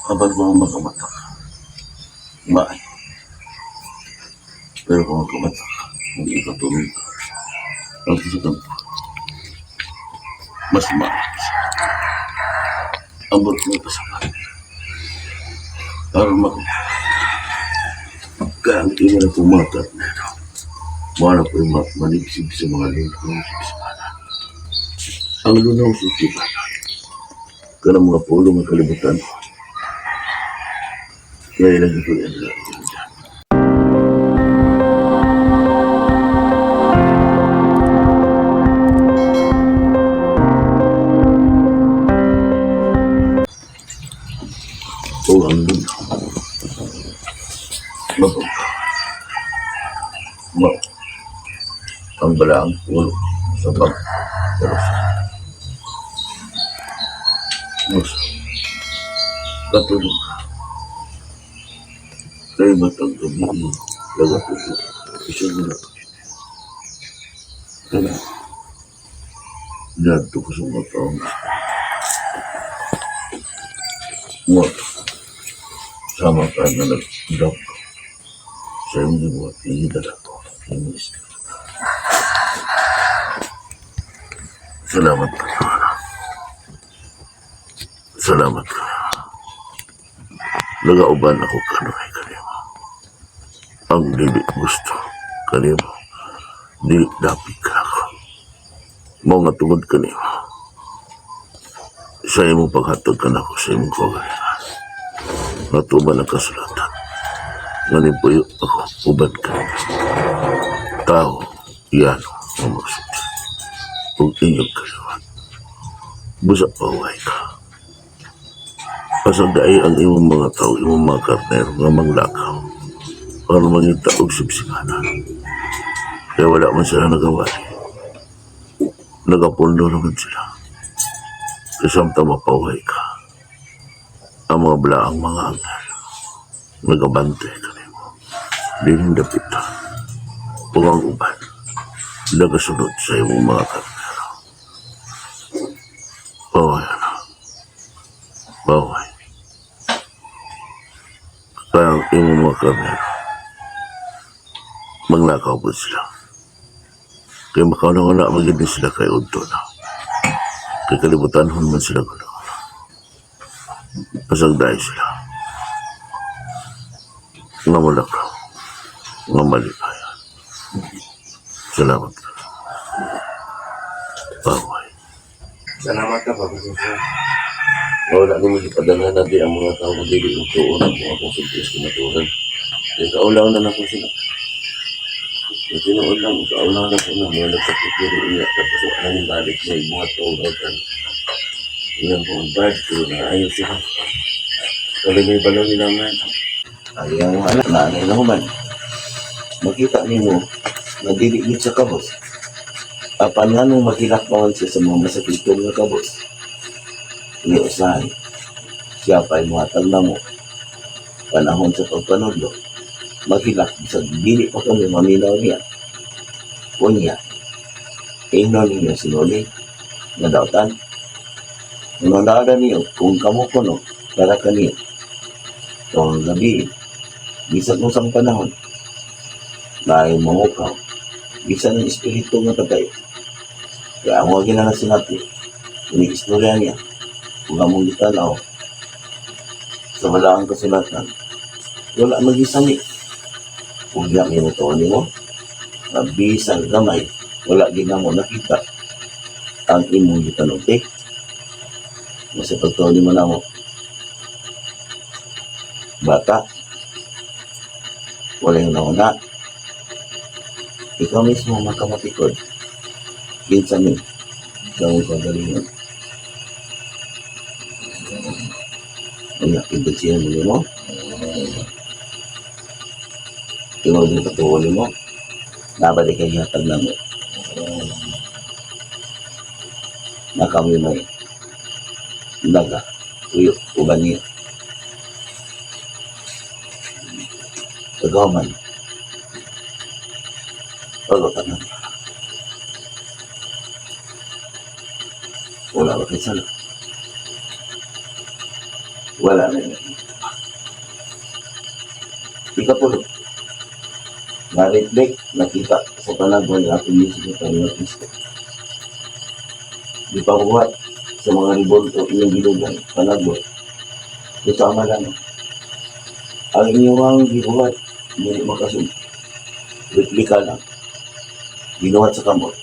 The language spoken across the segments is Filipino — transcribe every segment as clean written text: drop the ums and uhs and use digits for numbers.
Kapag mga makamata ka, maay. Pero kung makamata ka, hindi ka tulog ka. Ang sisigang ko, mas maayos. Ambot mo ito sa kanya. Para makamata. Kaya ang ina na pumakat na ito. Wala ko yung manigsig sa mga lingkong siksipanan. Ang lunaw sa siksipanan. Karang mga pulong ang kalibutan. Kaya lagi ko yan lang. O ang lunaw. Mapagka. Ang balaang ulo sa bag. Terus. Terus. Katulog ka. Kaya matang gabi mo. Laga po po. Isang gula. Kaya. Dito ko sa mga taong. Muat. Sama ka na nag-drop ko. Sa iyong gibuhat. Hindi dala ko. Hindi isip. Salamat kayo. Salamat kayo. Nagauban ako kanuhay kanimo. Ang dili gusto kanimo. Dili dapit ka ako. Mga tungod kanimo. Sa imong paghatag ka na ako sa imong kagalingan. Natuban ang kasulatan. Nganipuyo ako. Uban ka. Tao. Iyano. Ang magsusi. Kung inyong kaliwan. Busak paway ka. Pasagdaay ang imong mga tao, imong mga karnero nga manglakaw para mangita og sipsipanan. Kaya wala man sila nagawali. Nagapuldo naman sila. Kasamta mapaway ka. Ang mga blaang mga anghel. Nagabante ka nimo. Dining dapita. Kung ang uban. Nagasunod sa imong mga karnero. Baway na. Baway. Kaya ang imong mga karnero. Manglakaw po sila. Kaya makauna-una magiging sila kay Udto na. Kaya kalibutan man sila gano'n. Pasagday sila. Nga malakaw. Nga malipayan. Salamat ka. Baway. Salamat ka, Pagkasusa. Wala naman ipadala natin ang mga tao kung hindi kong tuon at mga konsultis kinaturan. Kaya kaulaw na ako sila. Kaya tinuulang, kaulaw na ko na mga nagkakuturo niya. Tapos wala nang balik na yung mga tuunan. Ilang kong advice ko na ayos sila. Kali may balaw nila man. Ayaw nga anak na anay na human. Makita niyo mo, nadidigit sa kabos. Apan nga nung magilakbangan siya sa mga masakitong na kabos. Iniusahan, siya pa ay muhatag na mo. Panahon sa pagpanodlo, maghilak sa dili pa kami maminaw niya. Kunya, ino ninyo sinuli, nadautan. Nunada niyo kung kamo kuno, para kaniyo. Itong gabi, bisag mo sa panahon, dahil mamukaw, bisa ng espiritu nga patay. Kaya ang wagin na sinabi, ini-istorya niya, kung among gitanaw, sa walaang kasulatan, wala mag-isami. Kung diyak niyo ito mo, bisang gamay, wala din na mo nakita ang imong gitanong. Masa pagtuloy mo na mo, bata, wala yung nauna, ikaw mismo makamatikod, kinsamin, sa mong kagalingan. Ang nakibig siya mo, ikaw din patuloy mo, nabalik ay hatag na mo. Nakami mo daga, tuyo, uban niya. Kagaman. Pagkakas na. Wala ba kayo sana? Wala na yan. Ikapulo, na-reflect, nakita sa panagwan ng ating music ng Panginoon Kristo. Di pa buhat sa mga ribulto inyong gilugan, panagwan. Kasama lang. Ang inyong gibuhat, hindi makasunod. Replika lang. Ginuhat sa kamot.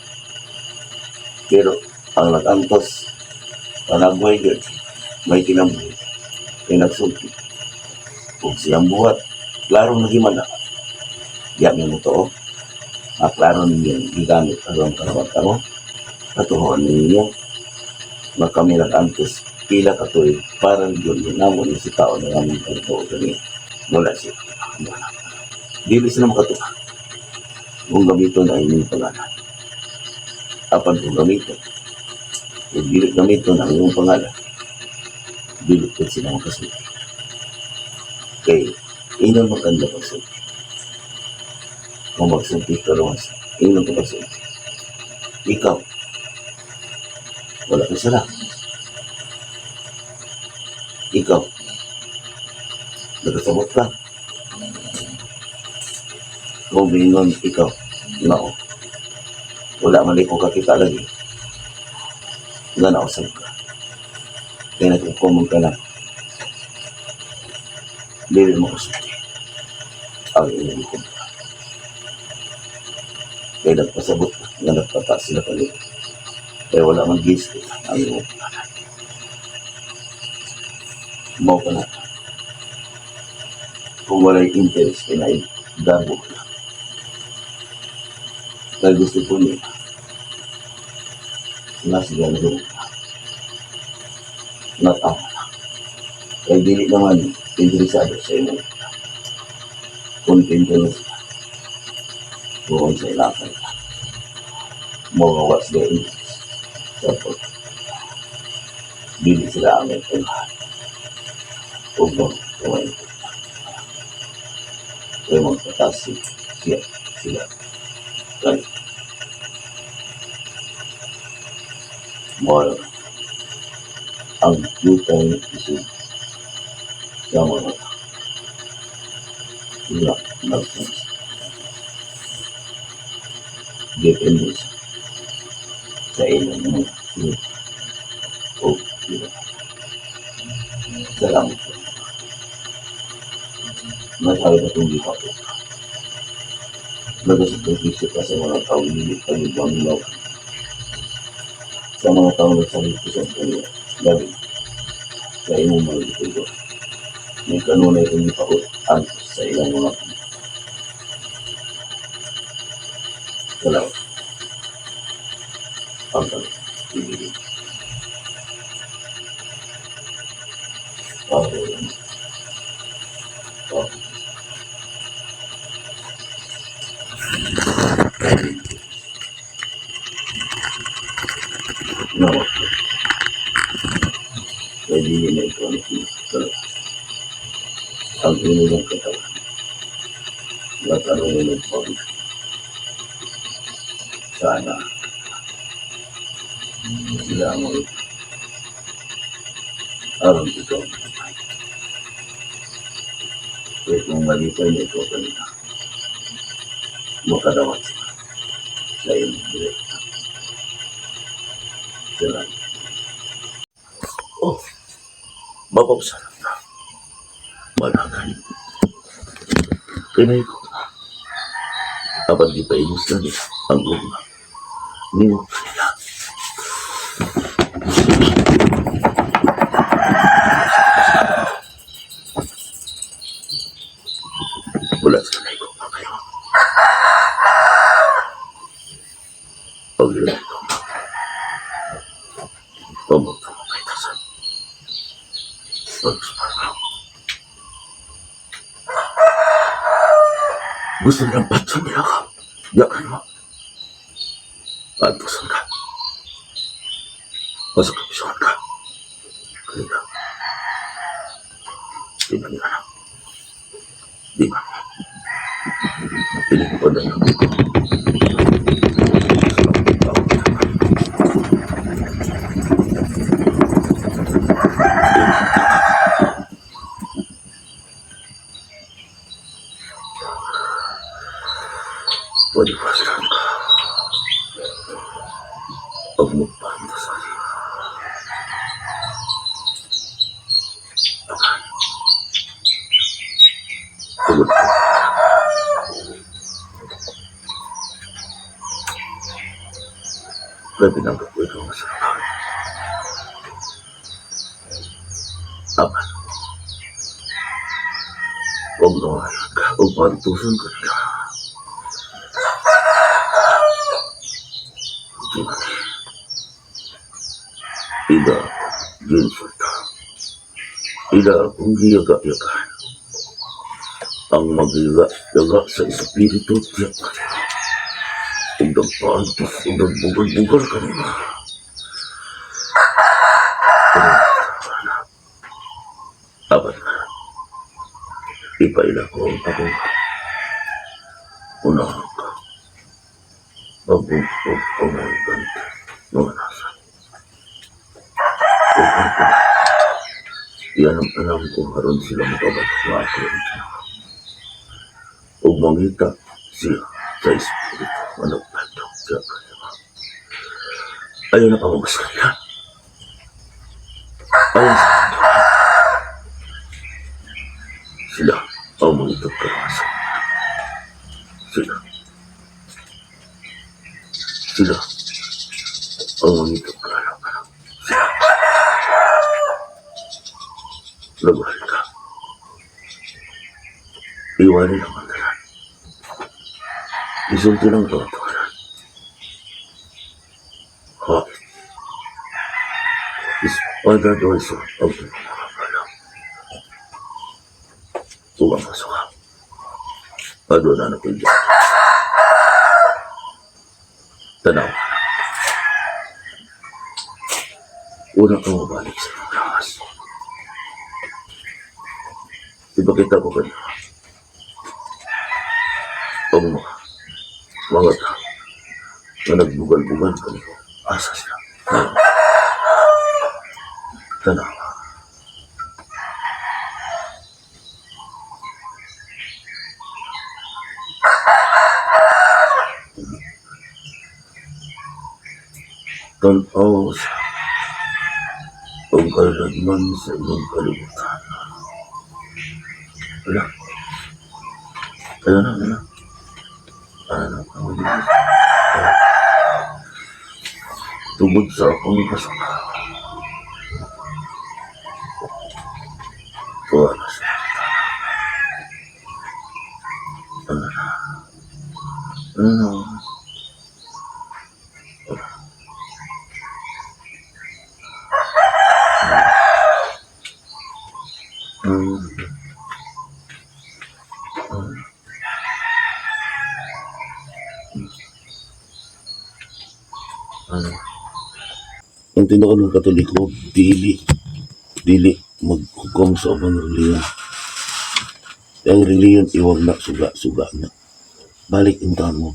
Pero, ang nag-antos, panagway yun, may tinambuhay. Kaya nagsulti. Kung siyang buhat, klaro na gimana. Diyan yung ito, klaro ninyo, gigamit ang karawat mo. Katuhoan ninyo, kami nag-antos, pila katuloy, para yun, namon si tao na namin pagkao kami. Mula siya. Dili sila makatuha. Kung gamiton ay inyong pangalan. Apan kung gamiton, kung dili gamiton ang inyong pangalan, dili ko sila makasulti. Kaya, inon maganda pagsulti. Kung magsulti ka lumas, inon ka pagsulti. Ikaw, wala ka sila. Ikaw, nagkasabot ka. Kung bingon ikaw, nao, wala man ko kakita lagi. Nga nausap ka. Kaya nagkukumong ka na. Dili mo kasulti. Ang inyong ka. Kaya nagpasabot ka, nga nagpataas sila palit. Kaya wala man gis ka, ang inyong ka. Mau ka na. Kung wala'y interest, kaya na-dabo ka. Kaya gusto po niya, nasigaw na doon. Natama na. Kaya dili naman interesado sa inyo. Kontento na siya. Doon sa ilakay ka. Mga sila interest. Sapot. Dili sila ang nagtulahan. Upang kawain ko. Kaya magpataas siya. Sila. Kaya. Mahal. Ang lutang isip sa mga ilang nagpas. Depende sa ilang mga sinip o ilang. Salamat po. Masabi na itong di pa po. Nagasakripisyo ka sa mga taong hindi pag-ibang ilaw. Sa mga taong nagsarito sa kanya, gabi, sa imong mga ito. May kanunay itong di pa po, antos sa ilang mga kanya. Salamat. Ang tanong, ibigin. Okay. Okay. No. Pwede yun na ito ang talaga. Ang inilang katawan. Nagkaroon ng pag. Sana. Sila mo ito. Aron ito. Kaya kung malipay na ito kanina, makadawat sila. Sa iyong direkta. Salamat. Oh, mapapasarap na. Malagan. Pinay ko na. Kapag di pa imus na rin ang luma. Niyo pa nila. Wala sa kanay ko pa kayo. Pag-ilay ko. Pamagta mo kay Tasan. Pag-spara. Gusto niyang patsan niya ka. Yakan mo. Pantusan ka. Masakapisahan ka. Kaya. Di ba niya na? Di ba? Piling ko na lang. Paliwasan ka. Huwag mo pantasan. Pagod ka. Grabe na ako ikaw masarap. Aman. Huwag na ka. Huwag pantusan ka na. Ida, ginsulta. Ida akong giyaga-yagaan. Ang magiyaga-yaga sa espiritu tiyak ka niya. Kung nagpaantos o nagbugal-bugal ka niya. Apat ka. Ipaila ko ang akong unahan ka. Magbungkog o may ganda. Mga nasa. Huwag ka. Yan ang alam ko haron sila makabat na ako rin siya. Huwag mangita siya sa espiritu managpatok siya kaya. Ayaw na pamamasaya. Ayaw sa ito. Sila ang mangitot karasa. Sila ang mangitot karasa. Laguhin ka. Iwanin ang mandalan. Isulti ng tawatawaran. Hawit. Ispada doon sa pagpapagalang. Tuwang masuka. Ado na napilya. Tanaw. Una kang mabalik sa mga rangas. Ipakita ko kanina. Ang mga tao na nagbugal-bugal kanina. Asa sila. Tanaw. Tanaw sa pagkaladman sa iyong kalibutan. Wala. Kaya na. Ano ang Diyos? Tugod sa akong kasama. Tuwa na sa Ano na? Ano na? Ang tindakan ng Katoliko, dili maghukom sa ubang reliyon. Ang reliyon, iwag na, suga na. Balik intan mo.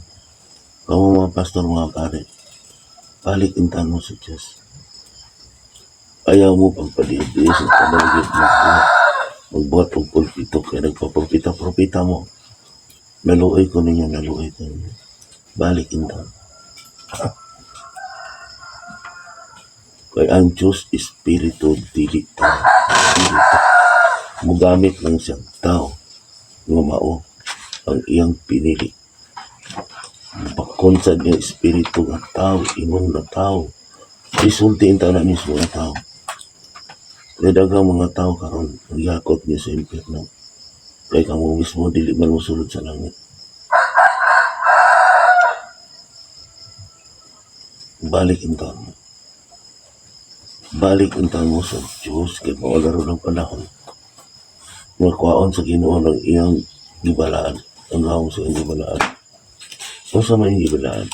Kamu mga pastor, mga pare. Balik intan mo sa Diyos. Ayaw mo pagpaliit sa pamaligid mo. Magbuhat ng pulpito, kaya nagpapropita mo. Naluoy ko ninyo. Balik intan. Kaya ang Diyos Espiritu dili tao. Mugamit lang siyang tao nga mao ang iyang pinili. Pagkonsad niya Espiritu nga tao, imong na tao. Isultiin tayo na mismo na tao. Kaya dagang mga tao karon nagyakot niya sa impyerno. Kaya kamo mismo dili man musulod sa langit. Balik intan mo. Balik intan mo sa Diyos kaya mawalaro ng panahon. Magkwaon sa Ginoo ng iyang gibalaan. Ang gawang sa iyang gibalaan. Kung sa may gibalaan.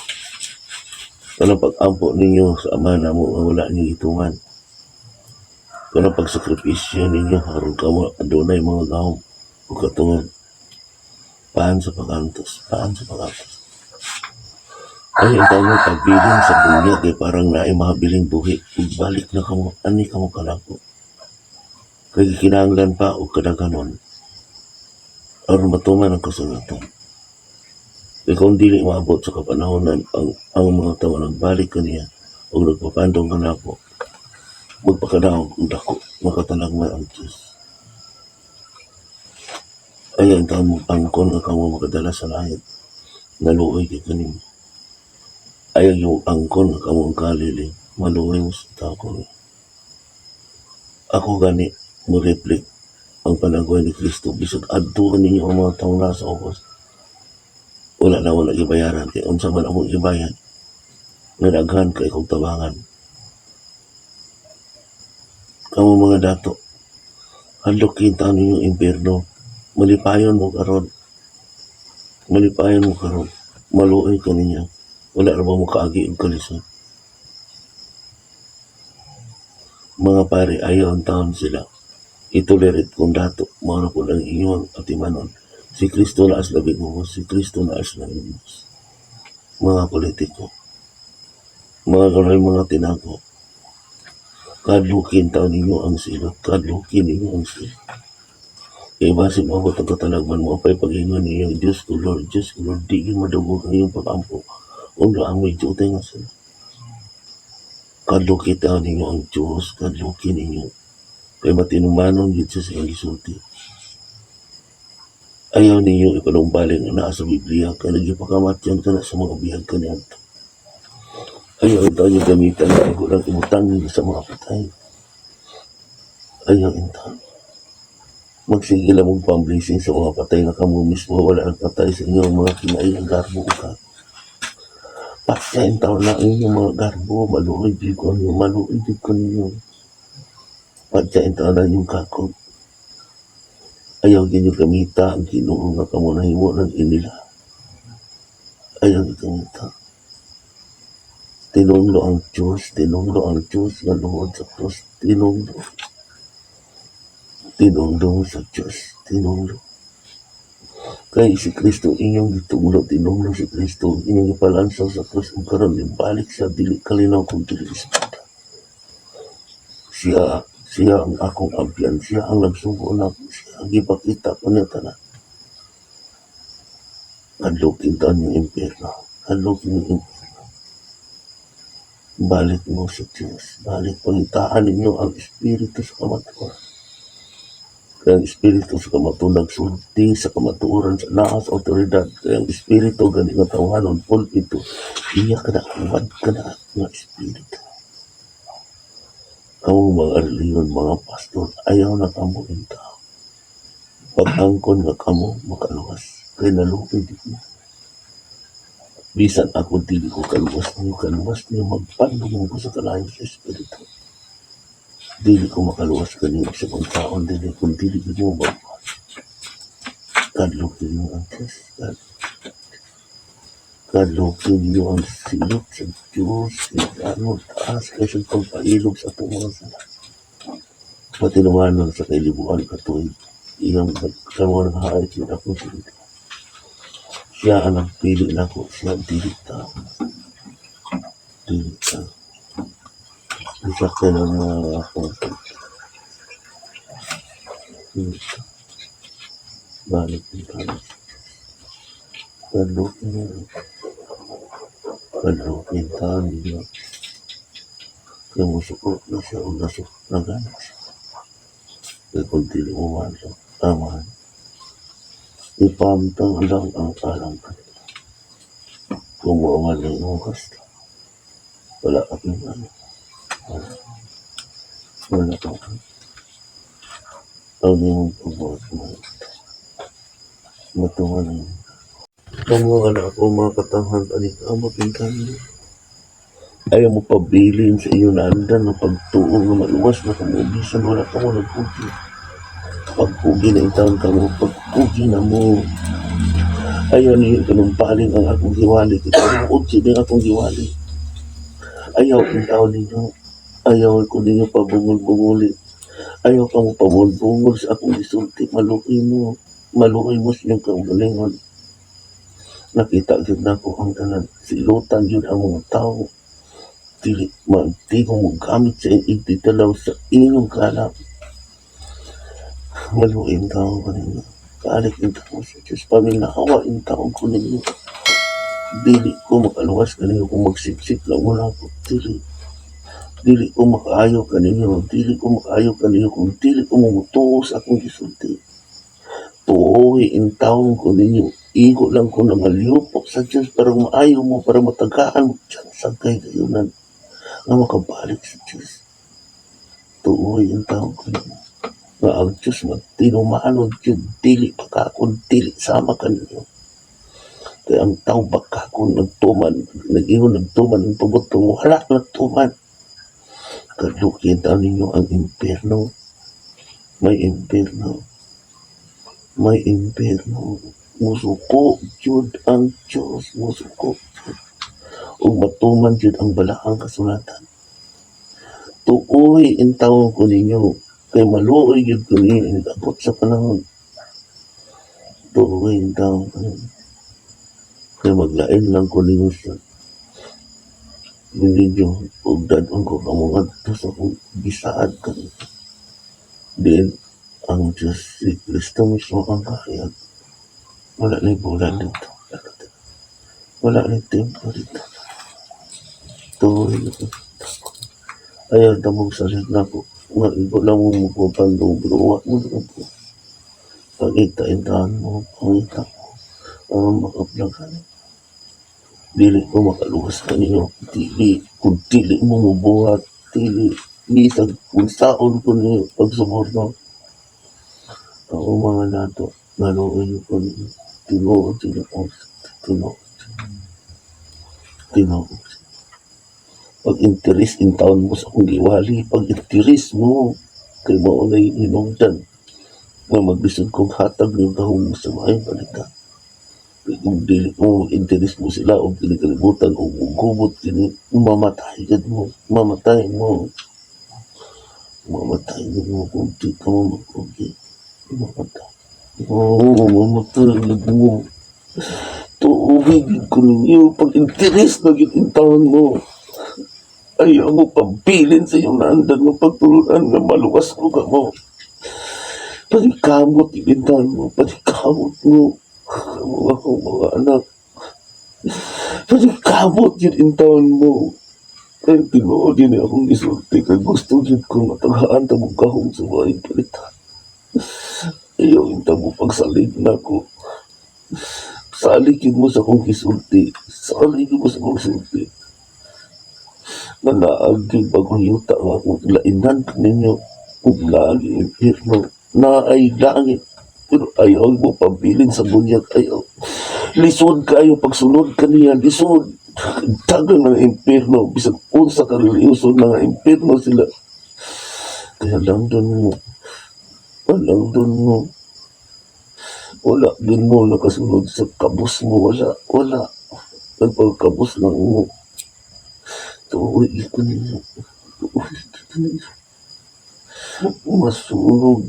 Kanang pag-ampo ninyo sa ama na mo, wala niyo itungan. Kanang pagsakripisyo ninyo, haron ka mo, adunay mga gawang o katungan. Paan sa pag-antos. Ay, ang tayo pagbiling sa bunya kay parang naimahabiling buhi. Balik na kamo, ani kamo kalako. Kaya kinahanglan pa o kadaganon. Aron matuman ang kasulatan. Kung dili maabot sa kapanahonan ang mga tao nagbalik kaniya o nagpapandong ka na ako, magpakadaog kung dako, makatalagmay ang Diyos. Ayan kamo angkon nga kamo makadala sa langit, naluoy kay kanimo. Ayaw yung angkon nga kamo ang kaliling, maluoy mo sa tao ko. Ako gani, mo reflect ang panagway ni Kristo, bisag adtuan ninyo ang mga taong nasa ubos. Wala na wala ibayaran, kay unsa man among ibayan, nga daghan kay kong tabangan. Kamo mga dato, hadlok kita ninyong impierno, malipayon mo karon, maluoy ka ninyo, wala na ba mo kaagi ang kalisod. Mga pare, ayaw ang taon sila, itolerate kung dato, mga po lang inyong atimanon. Si Kristo na as labing mo, si Kristo na as labing mo. Mga politiko, mga gano'y mga tinago, kadlukin taon ninyo ang silot, kadlukin ninyo ang silot. Kaya base mabot ang katalagman mo, apay pag-ingon ninyo, Diyos ko Lord, di yung madugog ang iyong pag-ampo, ulo ang may jutay nga sila. Kadlukin taon ninyo ang Diyos, kadlukin ninyo, kaya matinumanon yun sa siyang gisulti. Ayaw ninyo ipanumbaling na nasa Biblia, kaya nagipakamatyan ka na sa mga bihag ka niyan. Ayaw ito nyo gamitan na ako lang imutangin sa mga patay. Ayaw ito. Magsige lang mong pamblising sa mga patay na kamo mismo, wala ang patay sa inyo, mga kinailang garbo ka. Patyain taon na inyong mga garbo, maluoy ko ninyo. Patyain taon na inyong kakog. Ayaw ginyo gamita ang Ginoo nga kamo nahimo ng inila. Ayaw ginyo gamita. Tinunglo ang Diyos nga luhod sa krus. Tinunglo sa Diyos. Kaya si Kristo inyong gitunglo, tinunglo si Kristo, inyong ipalansaw sa krus, ang karon balik sa dili kalinaw kung dili ispada. Siya ang akong ampian, siya ang nagsugo na, siya ang ipakita ko niya tanan. Kadlukin taon yung impierno, balik mo sa Diyos, balik pangitaan ninyo ang Espiritu sa kamaturan. Kaya ang Espiritu sa kamaturan nagsulti sa kamaturan sa naas autoridad, kaya ang Espiritu gani nga tawanon, pulpito, iya ka na, uwad ka na nga Espiritu. Kamong mga reliyon, mga pastor, ayaw na kamo yung tao. Pag-angkon nga kamo, makaluwas. Kaya nalupin dito. Bisan ako dili ko kaluwas niyo, magpandong ko sa kalayo sa Espiritu. Dili ko makaluwas kanina sa mga taon, dili ko magpas. Kadlukin niyo ang Diyos. Kadlukin niyo ang silot sa Diyos, ano, taas kasi pagpailog sa mga sala. Patinumanon sa kailibuan katuig, iyang kamuha ng hait yun ako silot. Siya ang nagpili na ko, siya ang dilita. Isa ka ng mga akong dilita. Balik yung tayo. Kadlukin tayo niyo. Kaya musukot na siya o nasukot na ganas. Kaya kung dili mo manso, taman. Ipamtang lang ang alam ka. Kung mawalan mo kasta. Wala akong ano. Wala akong. Ang iyong pagbuhat mo. Matuwa na yun. Kamu anak ko mga katanghang talikama pintani. Ayaw mo pabilin sa iyo na andan ng pagtuong na maluwas na kamubisan, wala ka mo nagpugi. Pagpugi na itaon ka mo, pagpugi na mo. Ayaw niyo kanumpaling ang akong giwali, kitawag din akong giwali. Ayaw itaon ninyo, ayaw ko ninyo pabungol-bunguli. Ayaw ka mo pabungol sa akong gisulti, maluoy mo sa inyong kaugalingon. Nakita yun na ko ang tanan, silutan yun ang mga tao. Di ko mo gamit sa ititalaw sa inyong kalap. Maluin taong ko ninyo. Kaalik yung taong sa Diyos. Paminahawa yung taong ko ninyo. Dili ko makaluwas kaninyo kung magsipsip lang mo na ako. Dili ko makaayo kaninyo. Dili ko makaayo kaninyo kung dili ko mamutuo sa akong gisulti. Tuoy in taon ko ninyo. Igo lang ko na maliyupok sa Diyos para maayo mo, para matagaan mo dyan sa kayunan na makabalik sa Diyos. Tuoy in taon ko ninyo. Nga ang Diyos magtinumanod yun, dili pagkakon, dili sama kaninyo. Kaya ang tao pagkakon nagtuman, nag-iwan nagtuman, ang pabutong wala nagtuman. Kalukita ninyo ang impyerno. May impyerno. May impyerno. Musuko jud ang Diyos. Musuko jud. O matuman jud ang balaang kasulatan. Tuoy in taon ko ninyo. Kay maluoy jud ko ninyo. Nag-abot sa panahon. Tuoy in taon ko ninyo. Kay maglain lang ko ninyo sa ninyo. O dadon ko kamungan to sa kong bisaad ka. Din ang Diyos si Kristo mismo ang kahayag. Wala na bulan dito. Wala na tempo dito. Tuloy na ito. Ayaw na mong salit na po. Nga iba lang mo magpapandong biruwa mo na po. Pag-ita-intaan mo, pangita mo, ang makapalagan. Dili ko makaluwas kanino. Kung dili mo mabuhat, dili. Bisag kung saon ko niyo pagsumorno. Ako mga nato, naluoy ko niyo. Tinuod sila ko. Tinuod. Pag-interes in taon mo sa kong giwali, pag-interes mo, kay mo na inom dyan, na magbisod kong hatag ng kahong sa mga balikan. Kung dili mo, interes mo sila, o dili kalibutan, o gubot, mamatay mo, mamatay mo kung di ka mo magpugi. Mamatay. Mamatay mo. Tuugin ko ninyo, pag-interes na gitintawan mo. Ayaw mo pabilin sa iyong naandan mo pagtulunan na maluwas ko ka mo. Panikamot, ibintan mo, panikamot mo. Kamu akong mga anak. Panikamot yun intawan mo. Kaya tinuod yun akong isulti. Kaya gusto yun kong mataghaan tamong kahong sa mga palitan. Ayaw intan mo pagsalig na ko. Saligin mo sa kong isulti. Saligin mo sa kong isulti. Na naaging bagong yuta nga kung lainan ninyo kung lagi impirno na ay langit pero ayaw mo pabilin sa bunyag ayaw lisod kayo pagsunod kaniya lisod tagang ng impirno bisag unsa ka reliyoso na impirno sila kaya lang doon mo wala din mo nakasunod sa kabus mo wala nagpagkabus lang mo tuloy ko ninyo Masulog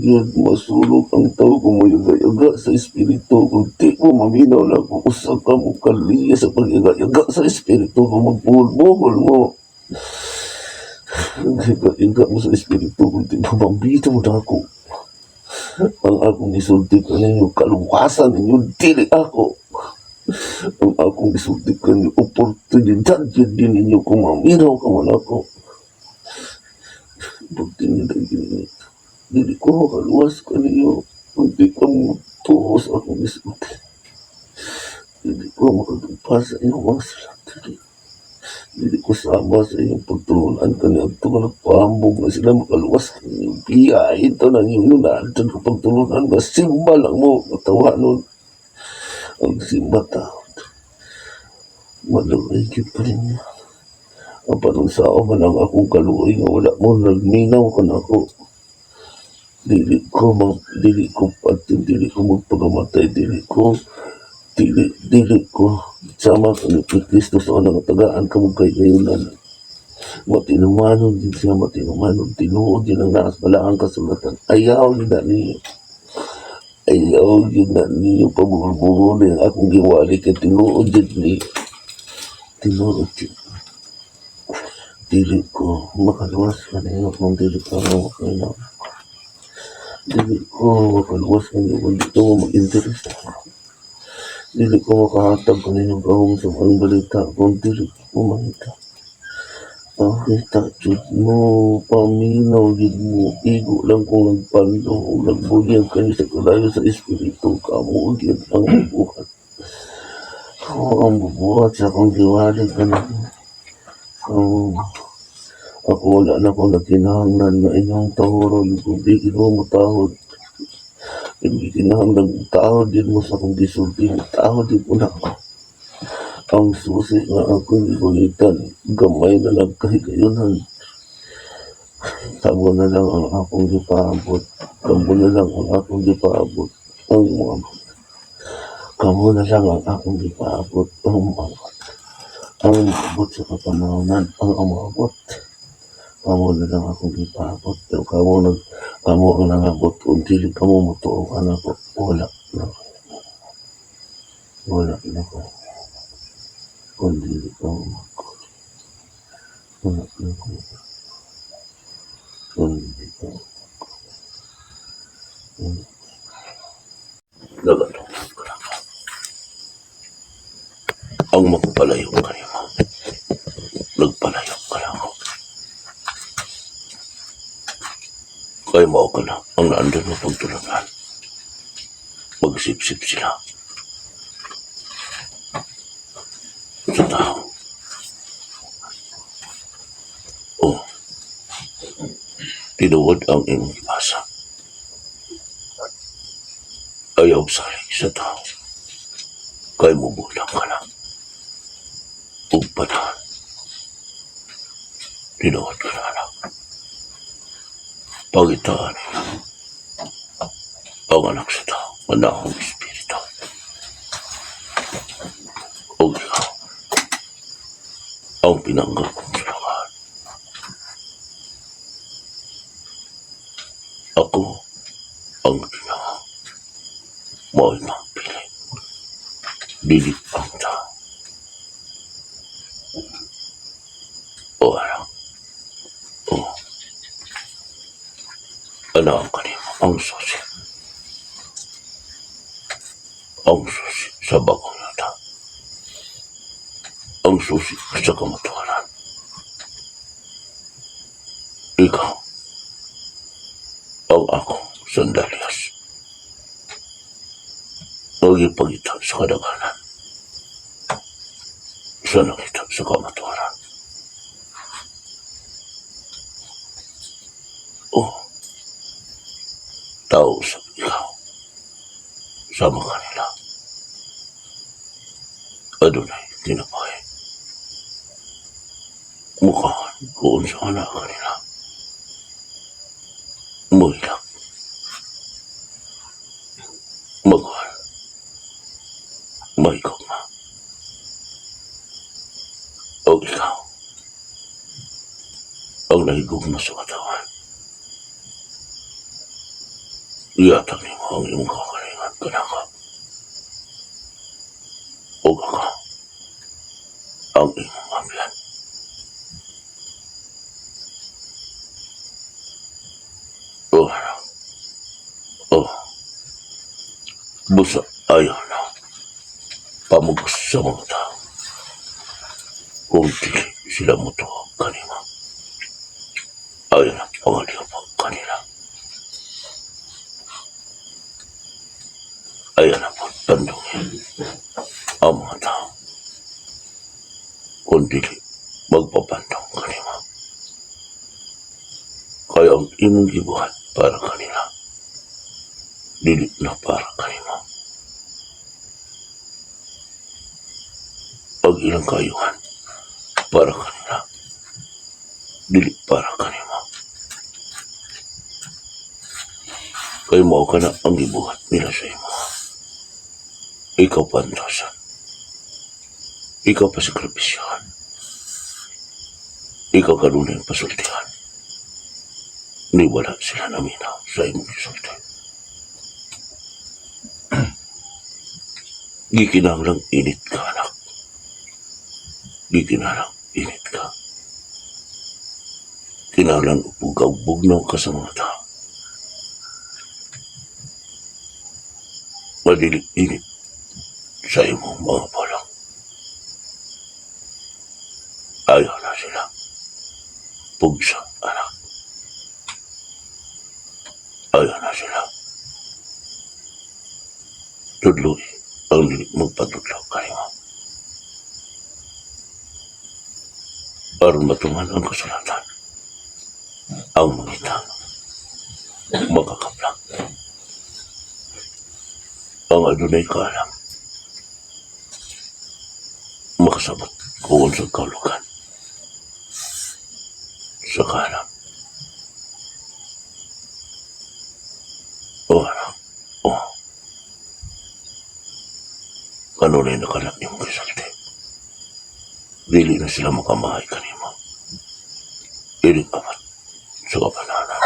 ang tao kung mayaga sa espiritu. Kung di mo maminaw na kung usap ka mo kaliya sa pag-yaga sa espiritu, kung magbuhol mo. Yaga mo sa espiritu, kung di mo mambita mo na ako. Ang akong isulti ka ninyo, kaluwasan ninyo, dili ako. Ang akong isulti ka ninyo, oportunidad yun din ninyo kung maminaw ka mo na ako. Pagtinidad yun. Dili ko makaluwas ka ninyo. Hindi ka mo tuho sa akong isulti. Dili ko makagumpa sa iyong mga salat. Dili ko sama sa iyong pagtulunan ka niya. Ito ka nagpahambog na sila makaluwas ka ninyo. Biyahin ito na ninyo na andyan ka pagtulunan. Masimba lang mo. Matawa nun. Ang simba tao. Malulagid pa rin niya. Ang panong sao man ang akong kaluoy nga wala mo nagminaw ka na ako. Dili ko magpagamatay, dili ko sama ka ni Kristo sa unang tagaan ka mo kay kayunan. Matinumanon din siya, tinuod din ang naas balaang kasulatan. Ayaw yun na niyo pabulbulo ang akong giwali kay tinuod din ni tinuod din. Dili ko makaluwas ka niyo kung dili ka mo kailangan. Dili ko makaluwas ka niyo kung dito mo mag-interest ako. Dili ko makahatag kaninyong gahong sa mga balita kung dili ko mangita. Pakita jud mo, paminaw jud mo, igo lang kung nagpando o nagbuyag kani sa kalayo sa espiritu, kamo gyud ang bubuhat. Ako ang bubuhat sa akong giwalig ka na. Ako wala na akong nagkinahanglan na inyong tahoron kung di Ginoo mo tahod. Hindi kinahanglan tahod din mo sa akong gisulti mo, tahod din mo na ako. Ang susi nga akong gibuhitan, gamay na lang kahigayunan. Kamo na lang ang akong gipaabot. Kamo na lang ang akong gipaabot. Ang mga kamo na lang ang akong gipaabot. Ang maabot sa kapanahonan. Ang umabot. Kamo na lang akong gipaabot. Pero kamo ang nangabot. Kung dili kamo mutuo ka na ko. Wala na. Wala na ko. Kung dili kamo mutuo. Wala na ko. Nagatong ko lang. Ang magpalayo ka niyo. Nagpalayo ka lang. Kaya mo ka na ang naandun mo pagtulagan. Magsip-sip sila. Sa tao. Oh. Tinuod ang imong ipasa. Ayaw saling sa tao. Kaya mo bulang ka lang. Ugpanahan. Tinuod ka na lang. Pagitaan nila. Ang anak sa tao. Manahong espiritu. O ikaw. Ang pinanggap kong sulakan. Ako ang ginawa. Mo'y magpili. Dilit ang tao. O anak. O. Ano ang kanimo? Ang susi. Ang susi sa bagong yuta. Ang susi sa kamatuanan. Ikaw. Ang akong sandalyas. Nagipagita sa kadaganan. Sa nakita sa kamatuanan. Oh. Tao sa ikaw. Sama kanila. Adunay, tinapay. Mukhaan kung sa anak kanila. Muhilang. Magwal. Maikoma. O ikaw. Ang nahigugma sa katawan. Iyatang ni mo ang iyong kakalingan ka na ka. O ka. Ang iyong amyan. O anak. O. Busa ayaw na. Pamugos sa mga tao. Kung dili sila mutuwa kanima. Ayaw na pangalipag kanila. Ayaw na po tandungin ang mga tao. Kung dili magpapandong kanima. Kaya ang imong gibuhat para kanila. Dili na para kanima. Pag ilang kayuhan para kanila. Dili para kanima. Kaya mo ka na ang gibuhat nila sa imo. Ikaw pantasan. Ikaw pasakripisyahan. Ikaw kanunay pasultihan. Ni wala sila naminaw sa imong gisulti. Gikinahanglang init ka, anak. Gikinahanglang init ka. Kinahanglang upugaw-bugnaw ka sa mga tao. Madilig init sa imong mga palang. Ayaw na sila. Pugsa, anak. Ayaw na sila. Tudloy ang dili magpatudlaw kanimo. Aron matungan ang kasulatan. Ang mangita. Makakaplang. Ang adunay kaalam. Makasabot kung sa kaulugan. Sa kaalam. O anak. O. Kanunay na kanak niyong kisalti. Dili na sila makamahay kanimo. Iling apat sa kapananan.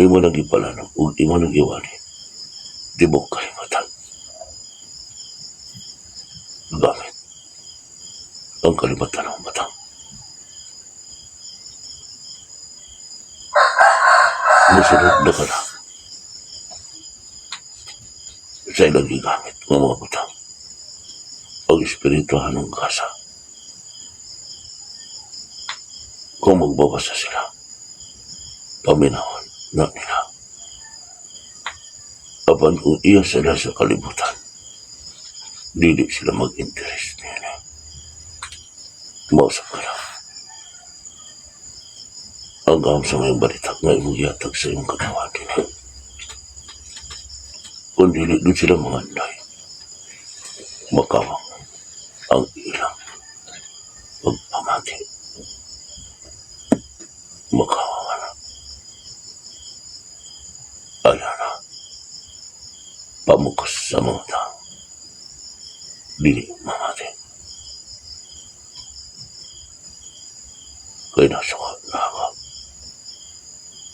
Imo nang ipalanong ug imo nang iwali. Tibok kahimatan. Gamit ang kalimatan ng batang. Musunod na ka na sa ilang gigamit ng mga batang. Ang espirituhan ng kasa. Kung magbabasa sila, paminahon na nila. Apan kung iya sila sa kalibutan, dili sila mag-interest nila. Mausap ka lang. Hanggang sa may balitak na imuyatag sa iyong katawan din. Kung dili doon sila mga anday, makawang ang ilang pagpamati. Makawang na. Ayaw na. Pamukas sa mga tao. Dili mamati. Kaya nasukat na ako.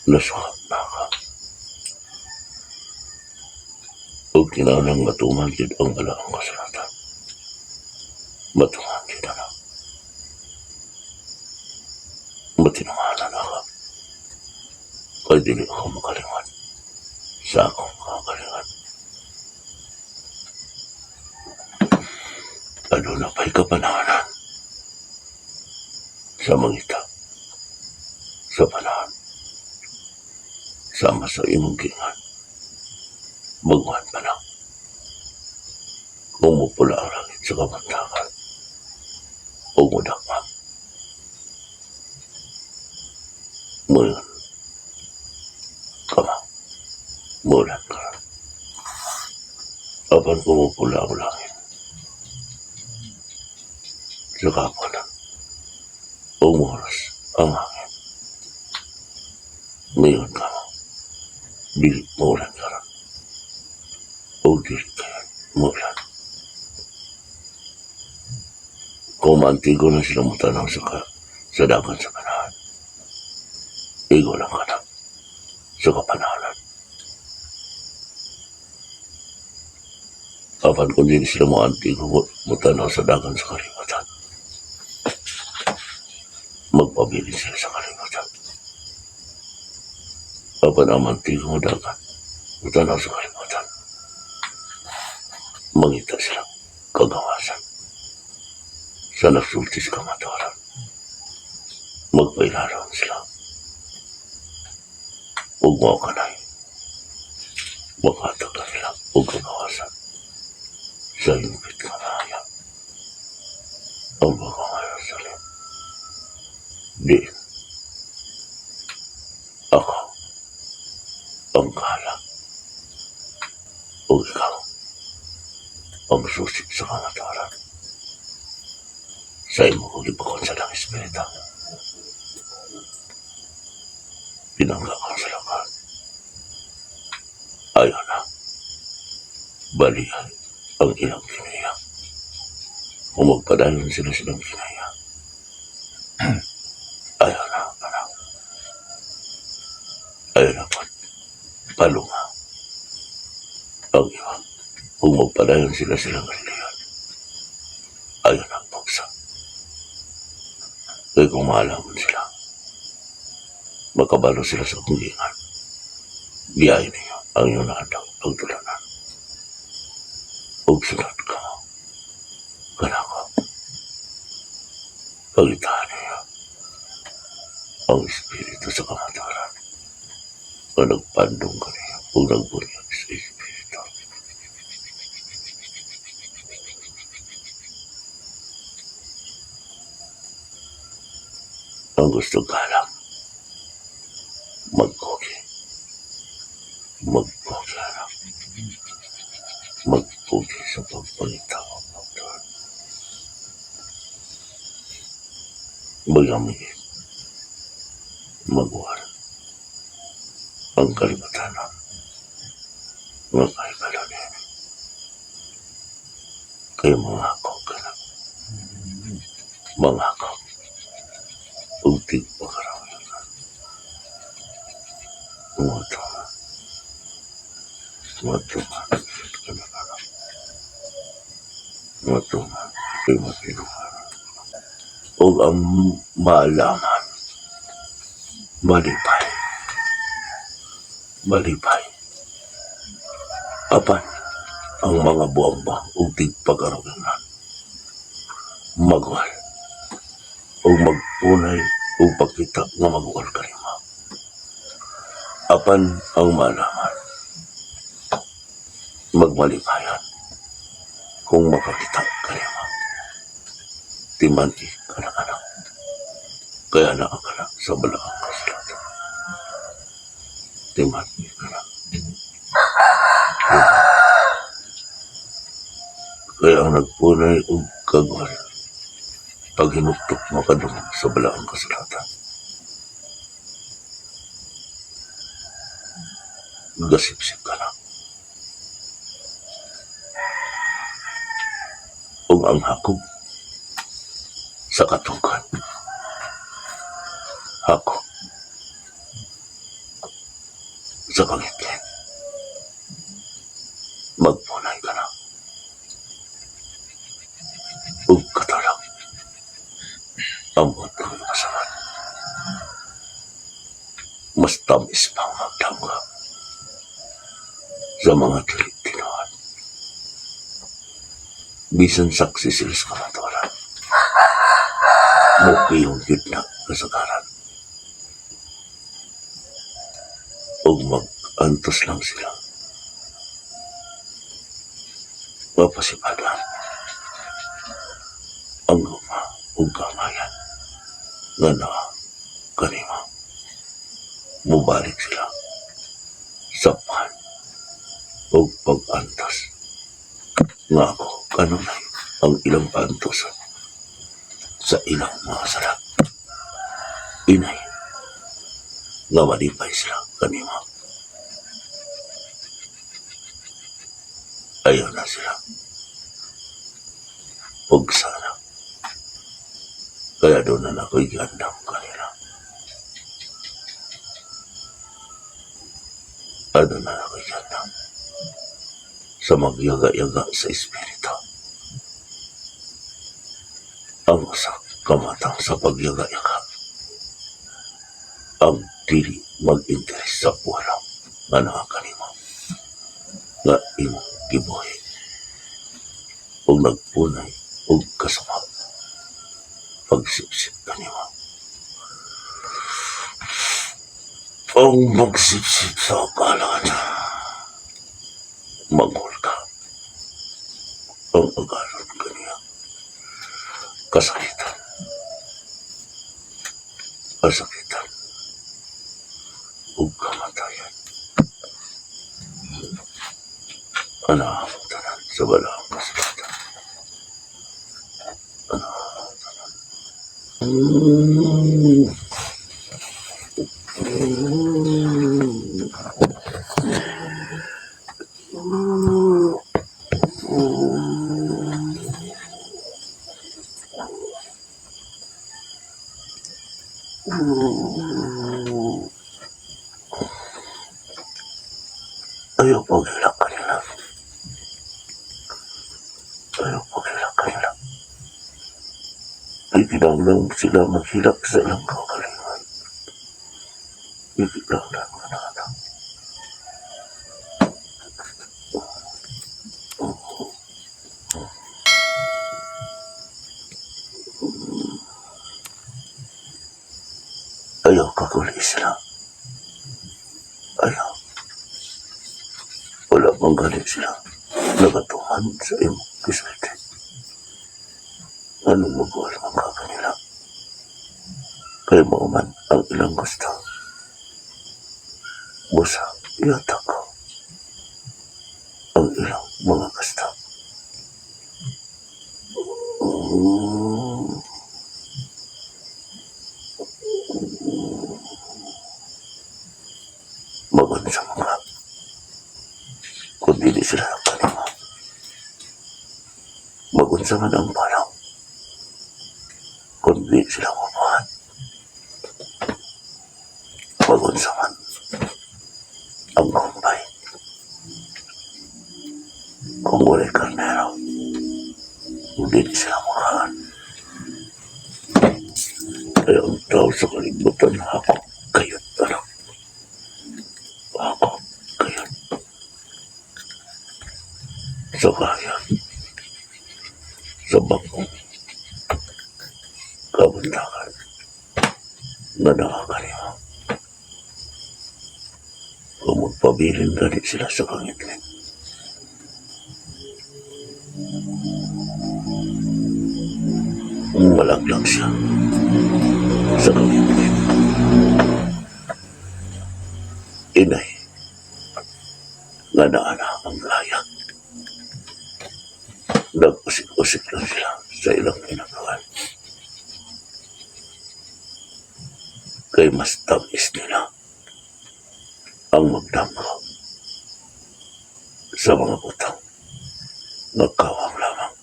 Nasukat na ako. Huwag kinanang matuman din ang balaang kasulatan. Matuman din na. Matinunganan ako. Kaya dili ako makalingan sa akong kakalingan. Ano na pa'y kapanahanan sa mangita, sa panahan, sama sa imong gingan, magwan pa lang. Kung mupula ang langit sa kamantakan, o mudakman. Ngayon, kama, mulan ka. Apan pumupula ang langit, sa kapanan, umuras ang hangin. Ngayon ka mo, dili mulan ka rin. O dili kayo mulan. Kung maantigo na sila mutanaw sa dagan sa panahan, igo lang ka na sa kapanahanan. Apan kung dili sila maantigo mutanaw sa dagan sa kalimutan, magpabilin sila sa kalimutan. Apan ang mantigo mo dagan, mutanaw sa kalimutan, mangita silang kagawasan. Sa nagsultis kamataran, magpailaran sila. Huwag mo kanay, makatag ka nila o kagawasan. Sa lupit ka na haya, ang bagang Jerusalem. Di, ako, ang kahala, o ikaw, ang susi sa kamataran. Sa imo kong ipakon sa lang espirita. Pinangga kang sa lakan. Ayaw na. Balihan ang ilang kinaya. Kung magpadayon sila silang kinaya. Ayaw na, anak. Ayaw na palunga. Ang iba. Kung magpadayon sila silang kaliyan. Ayaw na pagsa. Kaya kung maalaman sila, makabalo sila sa kunggingan. Biyahin ninyo ang iyong naandang pagtulanan. ug sunod ka mo. Kanako, pagitahan niya ang espiritu sa kamataran. O nagpandong ka niya o nagbunyag sa espiritu. Ang gusto ka lang, magpogi. Magpogi anak. Magpogi sa pagpangitawag ng Diyos. Magami, magwar ang kalibatan ng kaibalanin. Kaya mangako ka na. Mangako. Ugtig pagkarawilan. Matuman. Matuman. Matuman. Kaya matinuhan. O ang maalaman. Malipay. Malipay. Apan ang mga buwang-buwang ugtig pagkarawilan. Magwal. O magpunay o pagkita nga magwal ka rin mo. Apan ang malaman. Magmalipayan. Kung makakita ka rin mo. Timanti ka na anak. Kaya nakakala sa balaang kasilatan. Timanti ka na. Kaya ang nagpunay o kagwal. Pag hinuktok makadungog sa balaang kasilatan. Gasip-sip ka na. O ang hakog sa katukan. Hakog sa kangitlit. Magpunay ka na. O katalang. Amot ang masaman. Mas tamis pang magdanggap sa mga tinuan. Bisan saksi sila sa kamataran. Muki yung gitna kasagaran. O mag-antos lang sila. Mapasipadan. Ang guma o gamayan nga na kanima. Mubalik sila sa pan o pag-antos. Nga ako, kanunay ang ilang pantos sa ilang mga sarap. Inay, nga malipay sila kanima. Ayaw na sila. Huwag sana. Kaya doon na ako'y gandang kanila. Ano na ako'y gandang sa magyaga-yaga sa espiritu. Ang sa kamatang sa pagyaga-yaga. Ang dili mag-interes sa puwalang nga nakakanimo. Nga imong gibuhi. O nagpunay o kasama. Pagsipsip kanimo. Ang magsipsip sa akalan. Manghul ka. Ang agalan kaniya. Kasakitan. Kasakitan. O kamatayan. Anahamang tanan sa balaang kasakitan. Anahamang tanan. Ayaw paghilak kanila. Ayaw paghilak kanila. Ikinanglang sila maghilak sa ilang kagalingan. Ikinanglang ka na anak. sila. Ayaw. Wala bang galing sila. Nagatuhan sa imong kiswerte. Anong magwal ang kakanila? Kaya mo man ang ilang gusto. Busa, yata ko ang ilang mga gusto. Magun sa mga kung di sila ang kanima. Magun sa man ang palaw kung di sila mabuhat. Magun sa man ang kumbay kung wala'y karnero kung di sila makaan. Kaya ang tao sa kalibutan ako kayo't anak. Ako kayo't sa kaya sa bakong kabuntakan na nakakalima. Kung magpabilin ganit sila sa kangitlit. Malaglag siya sa kangitlit. Inay, nga naana ang laya. Nag-usik-usik lang sila sa ilang pinagawan. Kay mas tamis nila ang magdampo sa mga butang nagkawang lamang.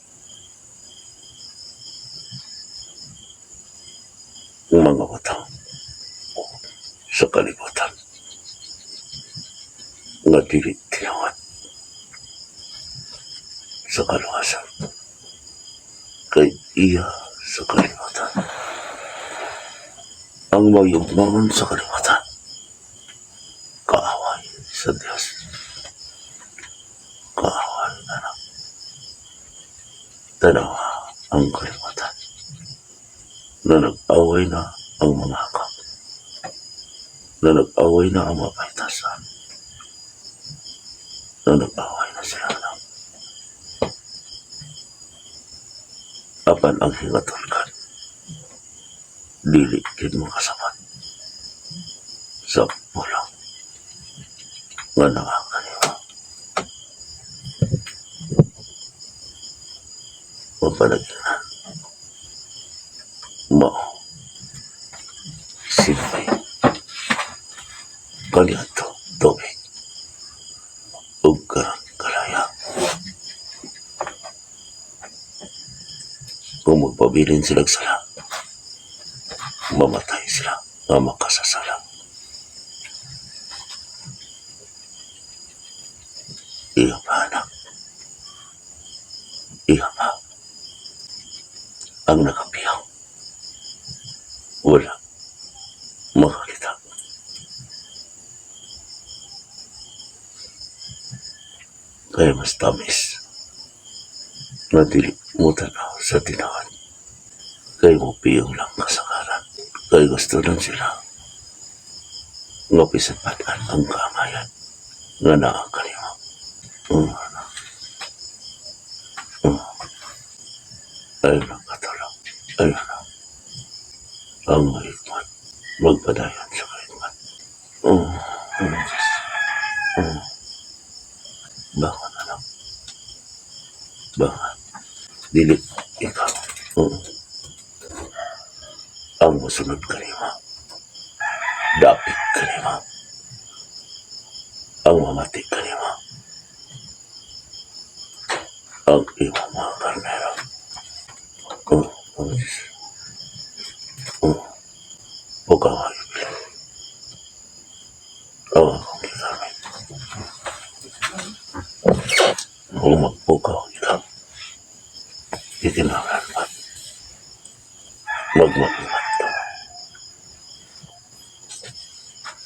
Ang mga butang sa kalibutan nga dili tinawat sa kaluwasan kay iya sa kalibutan. Ang mayumangon sa kalibutan kaaway sa Diyos. Kaaway anak. Tanawa ang kalibutan na nag-away na ang mga hakap, na nag-away na ang mga paitasan, na nag-away na sila anak. Apan ang hingatulkan, dili kin mo kasapat sa pulang nga nakakaliwa. Mapalaginan mao simpay kaliato tubig ug karang kalaya. Kung magpabilin sila sala, mamatay sila nga makasasala. Iya pa anak, iya pa ang nakapiyaw. Wala makakita. Kaya mas tamis na dili mo tanaw sa tinawan. Kaya mo piyong lang kasakaran. Kaya gusto lang sila nga pisapatan ang kamayan nga nakakalima. Ayun ang katulong. Ayun ang mahigmat. Magpadayon sa mahigmat. Bangon anak. Bangon. Dili ikaw. Ang masunod kanima. Dapit kanima. Ang mamati kanima. Ang imong mga karnero. Huwag ang ayubilin. Ang akong gigamit. Kung magpukaw ikaw, itinangan man. Magmatimat ka.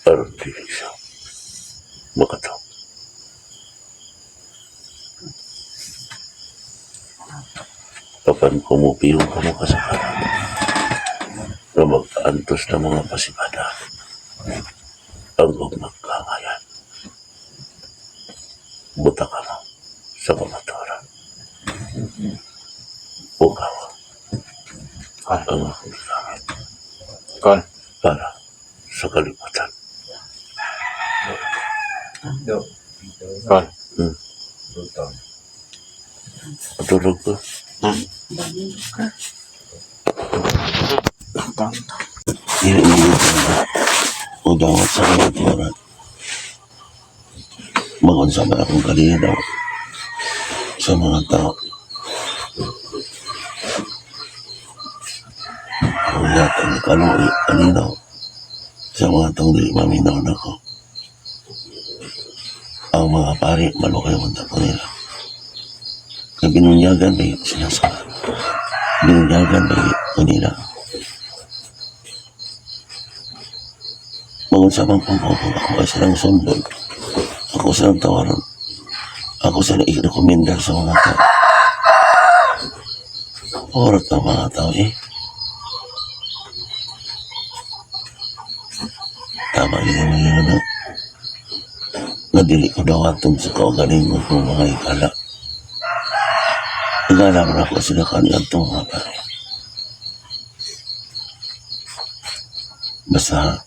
Aron dili siya makataw. Kapan kumupiyong ka mo kasakaran na mag-antos na mga pasibada ang magkakayan. Buta ka mo sa kamaturan. Ukaw ang akong ginamit Kon. para sa kalimutan. Kon. Matulog ko. Iniinit na o dawat sa kamaturan. Magunsa ba akong kalinaw sa mga tao. Kung yata ni kalinaw sa mga taong di maminaw na ko. Ang mga pari, malukay ang tapo nila. Kaya binunyagan ba yung sinasabi? Binunyagan ba yung kanila? Magunsa bang pangkopong ako ay silang sundol. Ako silang tawaran. Ako silang i-recommendar sa mga tao. Orat ng mga tao Tama yun ang mga ano. Nadili ko daw atong sa kaugalingon ng mga ikala. Igala mo na ako sila kaniyang itong mga pare. Basta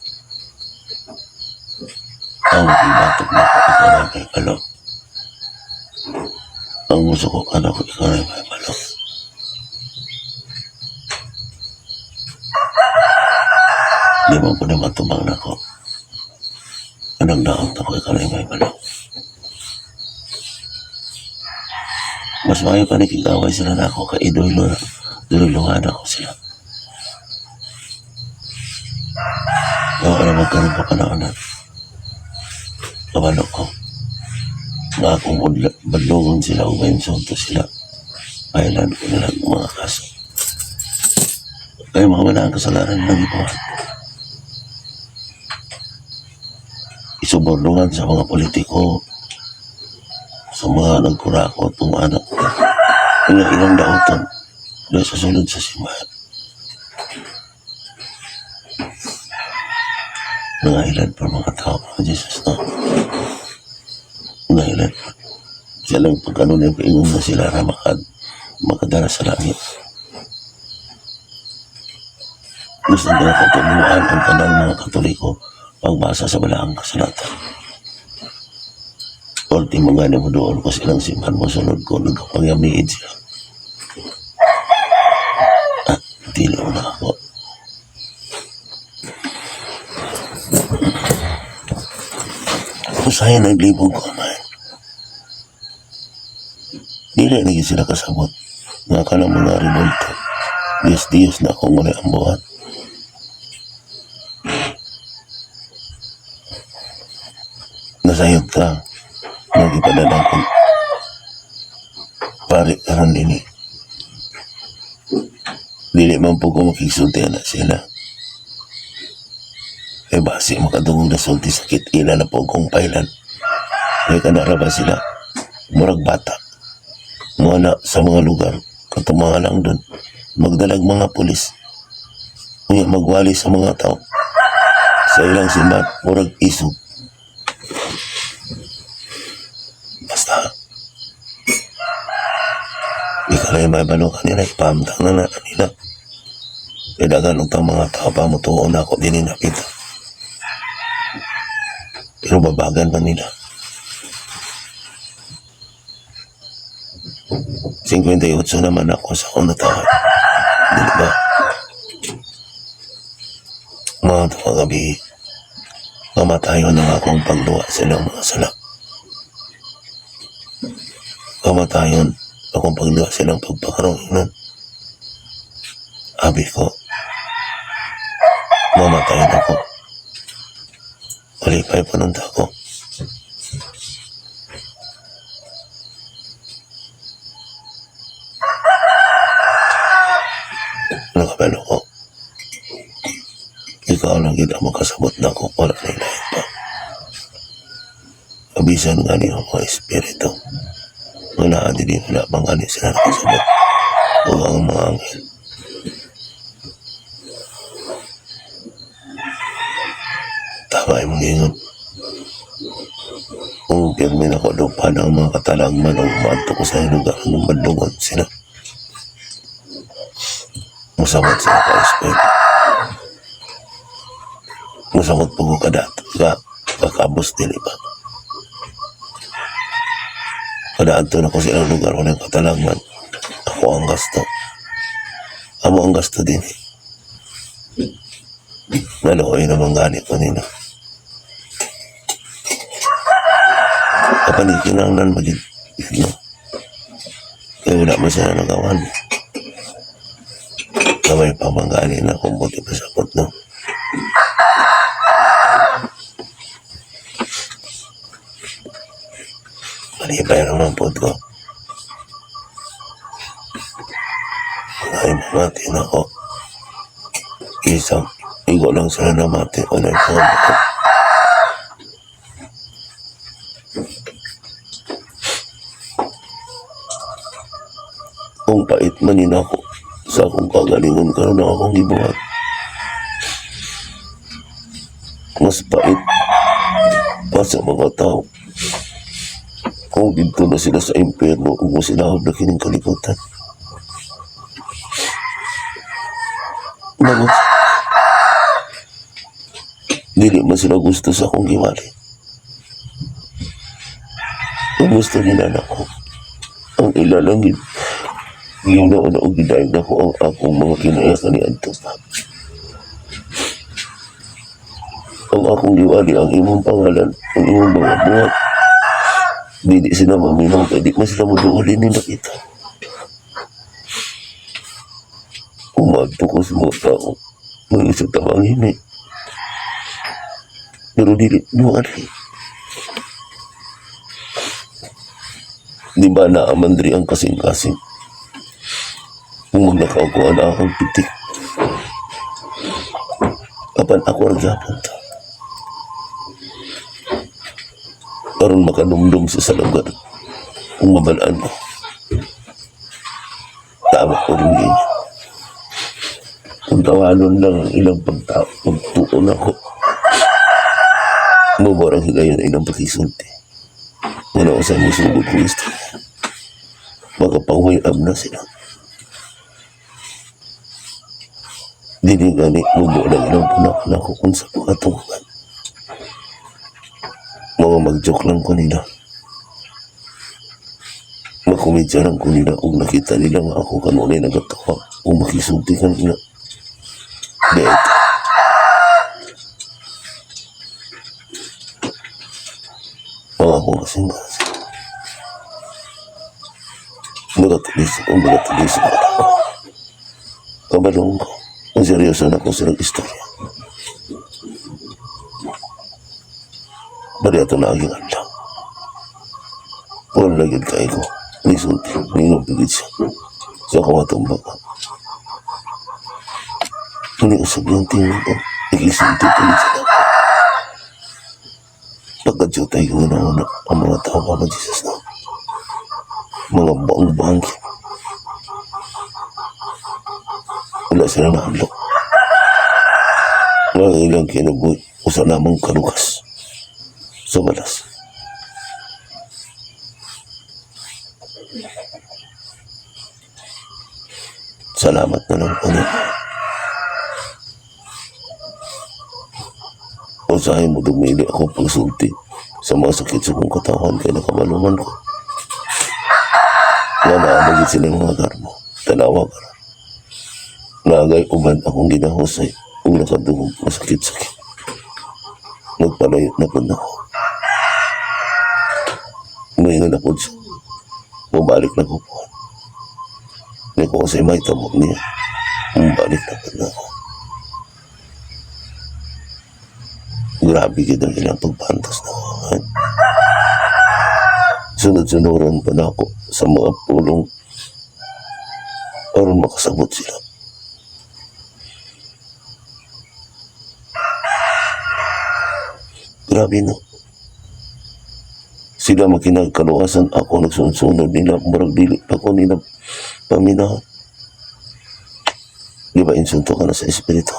ang ibatok na ako ikaw na may palo. Ang gusto ko ka na ako ikaw na may palo. Di mo po na matubang na ako. Anong daot ako ikaw na may palo. Mas mayo pa nakikaway sila na ako kay idoy-luhan ako sila. Baka na magkaroon pa panahon na kabalo ko. Nga akong badlogon sila o maimsunto sila. Kailan ko nilang mga kaso. Kaya mga wala ang kasalanan ng ibuhan. Isubordungan sa mga politiko, sa mga nagkurako at mga anak. Ilang daotan dahil sa sulod sa simbahan. Nangailan pa mga tao mga Jesus na. Nangailan pa. Silang pagkano na paingon na sila na makadala sa langit. Gusto nila katuluan ang kanang mga Katoliko pagbasa sa balaang kasulatan. Ultimo nga na mo doon ko silang simbahan mo sunod ko nagkapangyamiid sila. Tili mo na ako. Usaya naglibog ko man. Dili lagi sila kasabot. Nga ka ng mga revolto. Diyos-Diyos na akong muli ang buhat. Nasayot ka. Nagipadadang ko. Pari karon dini. Dili man po ko makisulti na sila. Kaya basi makadungog na sulti sakit ila na po kong pailan. Kaya kanaraba sila. Murag bata. Mga sa mga lugar. Katumahan lang doon. Magdalag mga pulis. Kaya magwali sa mga tao. Sa ilang simbahan. Murag isog. Basta. Ikaw na yung may balo kanila. Ipahamtang na nila. Kaya dagan utang mga tao pa mo tuon ako din napita. Pero babagan pa nila. 58 naman ako sa akong natahan. Di ba? Mga ito gabi, kamatayon ng akong pagluwa sa ilang mga sala. Kamatayon akong pagluwa sa ilang pagpakarong inon. Abi ko, mamatayin ako. Malipay pa nung tako. Nakabalo ko. Ikaw lang kita makasabot na ako para nilahin pa. Kabisan nga niyo mga espiritu. Wala din wala bang ani sila nakasabot. O ang mga anghel. Sabay mong ingon. Kung pirmin ako doon pa ng mga katalagman o umanto ko sa lugar ng bandungan sila. Musamot sila ka eskwela. Musamot po ko kakabos dili pa. Kadaanto na ko silang lugar o ng katalagman. Ako ang gasto. Amo ang gasto din. Naluoy naman gani ko nila. Kapanikinangnan magiging, no? Kaya wala mo sila nagawan. Na may pamanggali na kung buti pa sa pot, no? Malipay naman pot ko. Ay, mamati na ako. Isang, igo lang sila na mati o na ito. Kung pait manin ako sa akong kagalingon karon na akong gibuhat. Mas pait pa sa mga tao. Kung dito na sila sa impyerno kung masilahab na kining kalikutan. Naman, dili man sila gusto sa akong giwali. Kung gusto nila na ako, ang ilalangin ginoon na og gidayeg na ko ang akong mga kinaiyakan ni Antos. Ang akong giwali, ang imong pangalan, ang imong mga buhat. Dili sila maminaw, kaya di man sila maduulin nila kita. Umadto ko sa mga tao, mga isang tamangin eh. Pero dili duwali. Di ba naamandri ang kasing-kasing? Kung magnakaw ko na akong pitik. Kapan ako ragyapon to. Karon makanumdum sa salagan. Kung mabalaan mo. Tama ko rin yun. Kung tawanon lang ang ilang pagtuon ako. Mabarang higayon ang ilang pakisunti. Wala ko sa musugod ko gusto. Makapanguyab na sila. Dili gani mubo na ilang punak ko kung sa pagkatungan. Mga mag-joke lang ko nila. Makumidya lang ko nila kung nakita nila nga ako kanunay nagatawa kung makisulti ka nila. Dahil mga akong kasing-kasing. Magatulis ako. Kabalong ko. Ang seryoso na ko silang istorya. Bari ato na aging anlang. Wala lagyan kayo ko. Nisulti. Ninong pigit siya. Sa kawatumba ka. Hindi ko sabihin tingin ko. Ikisulti pigit siya. Pagkadyotay ko na ang mga tao ka ba, Jesus na. Mga baong-bangki. Wala sila nahandok. Mga ilang kinabuhi o sa lamang kalukas sa balas. Salamat na lang po niya. Usahin mo dumili ako pagsulti sa mga sakit sa kong katawan kaya nakabaluman ko. Nga naamagin sila mga garmo. Tanawa ka. Nagay uban akong ginahusay kung nakadungog masakit-sakit. Nagpalayo na po na ako. Umahinga na po siya. Bumalik na ko po. Hindi ko kasi may tamo niya. Bumalik na po na ako. Grabe kita ilang pagpantas na ako. Sunod-sunuran pa na ako sa mga pulong para makasabot sila. Grabe no. Sila makinagkaluwasan ako nagsunod nila. Marag dili pa ko nila paminahan. Di ba insulto ka na sa espiritu?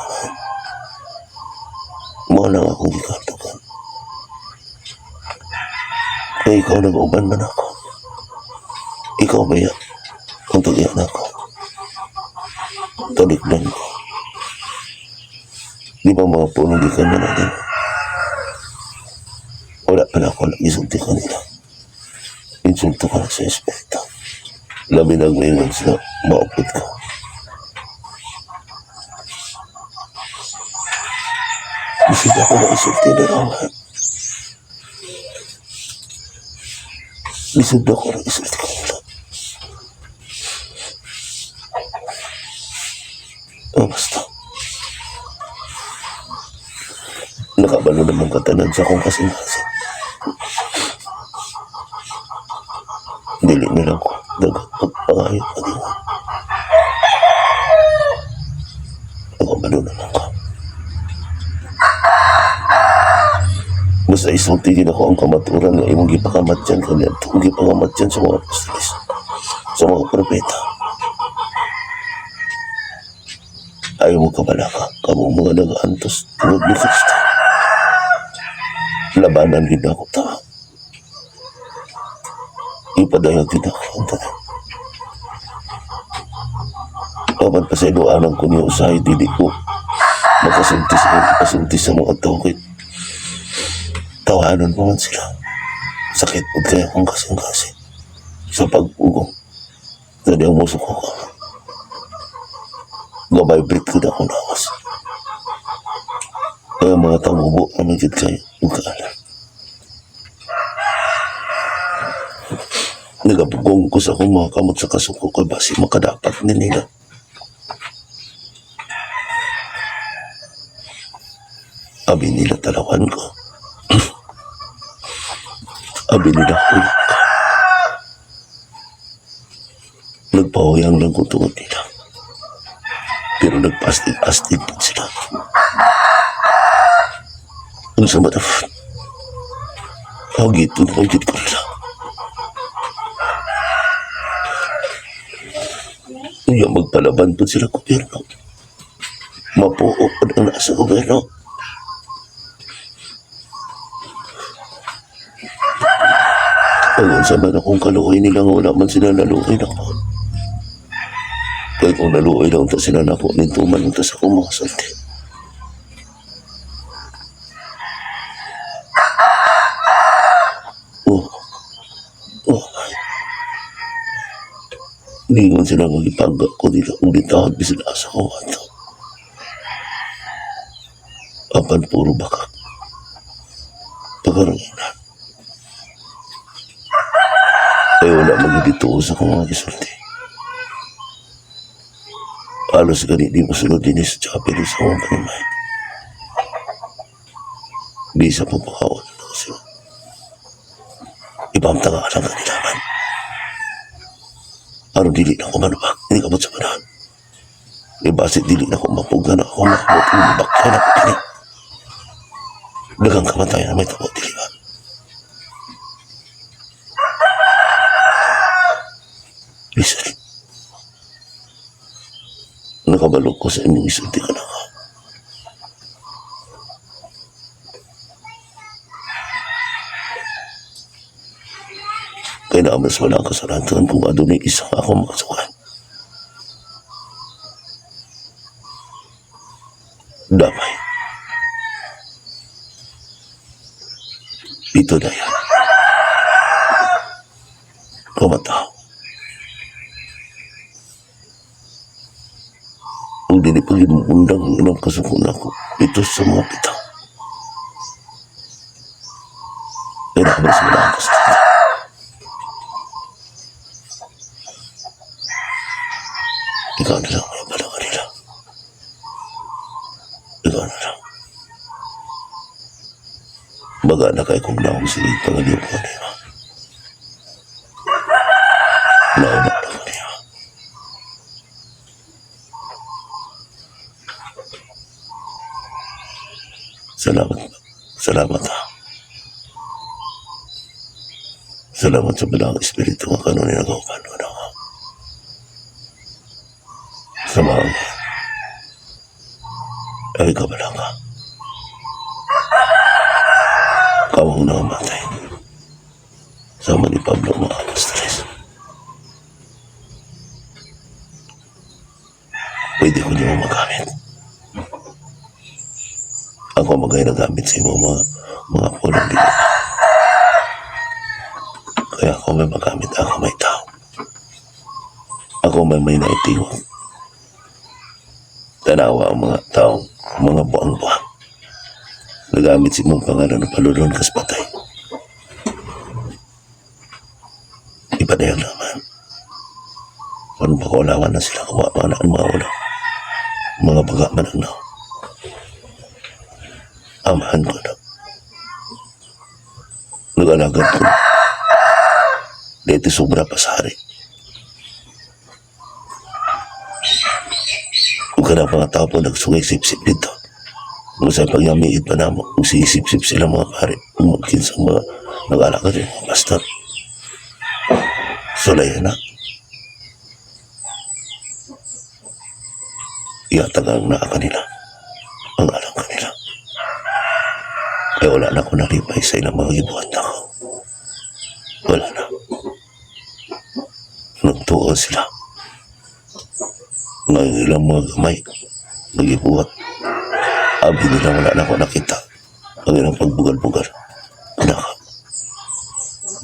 Mga lang akong gikantukan. Kaya ikaw nag-uban man ako. Ikaw ba yan? Kung tulian ako. Talikdan ko. Di ba mga punong di ka na natin? Wala pala ako lang isulti ka nila. Insulto ka na sa espiritu. Labi na ngayon sila maupot ko. Isip ako na isulti na naman. Isip ako na isulti ka nila. Basta. Nakabalo naman katanan sa akong kasing-kasing. Dili nilang ko. Dagat pagpangayon pa din. Nakabalo naman ka. Basta isultigin ako ang kamaturan na imong gipakamat dyan kanya. Itong gipakamat dyan sa mga apostolis. Sa mga propeta. Ayaw mo kabalaka. Kamu mga nag-aantos. Tungod ni Kristo. Labanan din ako ta. Ipadayag din ako ang tanan. Kapan pa sa iluanan ko niya usahay, dili ko makasuntis sa mga tawagit. Tawanan mo man sila. Sakit po kaya kung kasing-kasing. Sa pagpugong. Dali ang muso ko ka. Gabibrate ko na akong lakas. Kaya mga tamubo na magigit kayo. Magkaalam. Nagapugong ko sa akong mga kamot sa kasuko ko basi makadapat ni nila. Abi nila talawan ko. Abi nila hulak ka. Nagpahuyang lang ko tungod nila. Pero nagpastig-astig din sila. Ang sama na hagit ko nila. Yung magpalaban po sila gobyerno. Mapuo pa ang nasa gobyerno. Ang sama na kung kaluoy nila nga wala man sila naluoy na ko. Kaya kung naluoy lang ta sila na po, nintuman lang ta sa akong mga salti. Lingon sila magipagga ko nila ulitahod bisila sa kawato. Apan puro bakak. Pagkaranginan. Ay wala magibituo sa kong mga isulti. Alos gani di masunod din sa chapel sa mga panimay. Di sa pagpakaon na sila. Ipamtanga ka lang kanilaman. Ano dili na ako manubak, hindi kabot sa panahan. Ibasit dili na ako mapugna na ako makabot ng bakyan ako dili. Dagang kamatayan na may tabo dili ba? Listen. Nakabalog ko sa inyong isulti ka na ka. Kaya naamas wala ang kasarantan kung adunay isang ako makasukan. Damay. Ito na yan. Kumataw. Ang dinipagin mong undang ang ilang kasukun ako. Ito sa mga pitang. Kaya naamas wala ang kasarantan. Ikaw na lang ang balangan nila. Ikaw na lang. Baga na kayo kung naong sige pangaliw ko niya. Nauna na ko niya. Salamat ha. Salamat sa balang espiritu nga kanon niya nagawapan mo na ha. Samahan niya. Ay ka ba lang ha? akong namamatay. Sama ni Pablo mga alas 3. Pwede ko niyo magamit. Ako magay nagamit sa imo mga pulang dito. Kaya ako may magamit, ako may tao. Ako may naitiwag. Tanawa ang mga tao, mga buang-buang. Nagamit si mong pangalan na palulon kas patay. Ipadayang naman. Anong pakulawan na sila kawawa na ang mga ulang. Mga baga managnaw. Amahan ko na. Nag-alagad ko na. Dito sobra pa sa hari. Kung ka na mga tao po nagsungay-sip-sip dito. Kung sa'yo pagyamiit pa na mo, kung siisip-sip sila mga pare, mungkin sa mga nag-alagad yung mga pastor. Sulay na. Iyatagang naa kanila. Ang alam kanila. Kaya wala na ako naripay sa ilang mga gibuhat na ako. Wala na. Nagtuon sila. Ngayon ilang mga gamay, nagibuhat. Abi nila wala na ako nakita. Ang ilang pagbugal-bugal. Anak,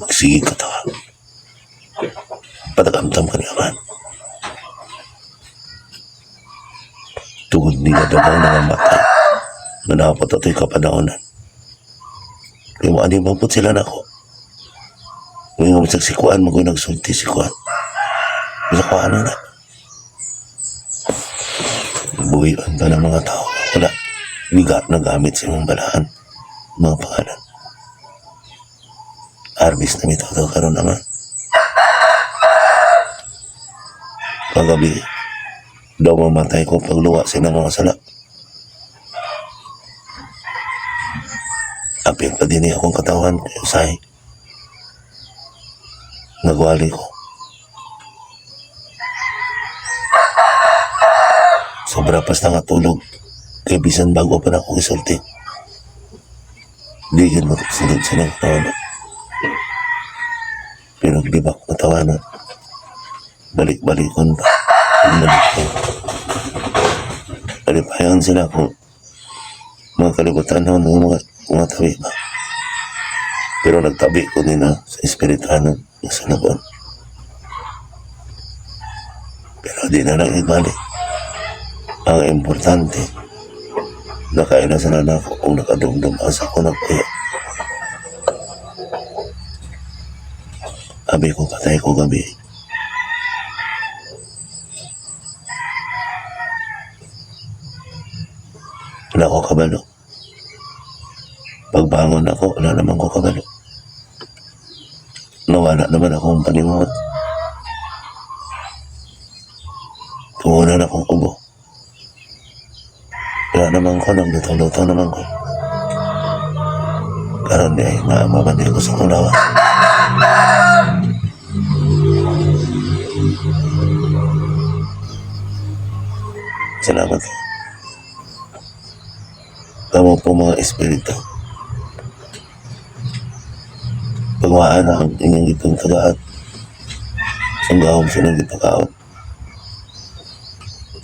magsige ka tawa. Patagamtam ka niya man. Tugod nila dagang nangamatay. Na nakapatatoy kapanahonan. Kaya maani mamput sila na ako. Ngayon nga masagsikuan mo kung nagsulti sikuan. Masakuan na. Buwian pa ng mga tao. Wala. Bigat na gamit sa mong balahan. Mga pangalan. Arbis na mito ito karoon naman. Kagabi, daw mamatay ko pagluwa sa mga sala. Apil pa din akong katawan ko usay. Nagwali ko. Sobra pas na tulog. Kaya bisan bago pa na akong isulti. Di yun magsunod-sunod katawan. Pinaglibak na tawanan. Balik-balikon pa. Balik ko. Palipayan sila kung mga kalibutan na mga tabi ba. Pero nagtabi ko din na sa espirituanan ng sanabon. Pero di na lang ibalik. Ang importante, nakainasanan ako kung nakadumdum asa ko nagkuya. Abi ko patay ko gabi. Wala ko kabalo. Pagbangon ako, wala naman ko kabalo. Nawala naman akong paningot. Tumunan akong ubo. Wala naman ko, nagluto-luto naman ko. Karon di ay naamamandi ko sa kong lawas. Salamat. Kamu po mga espiritu. Pagwaan ang inyong itong tagaat. Sanggahom silang ipakaot.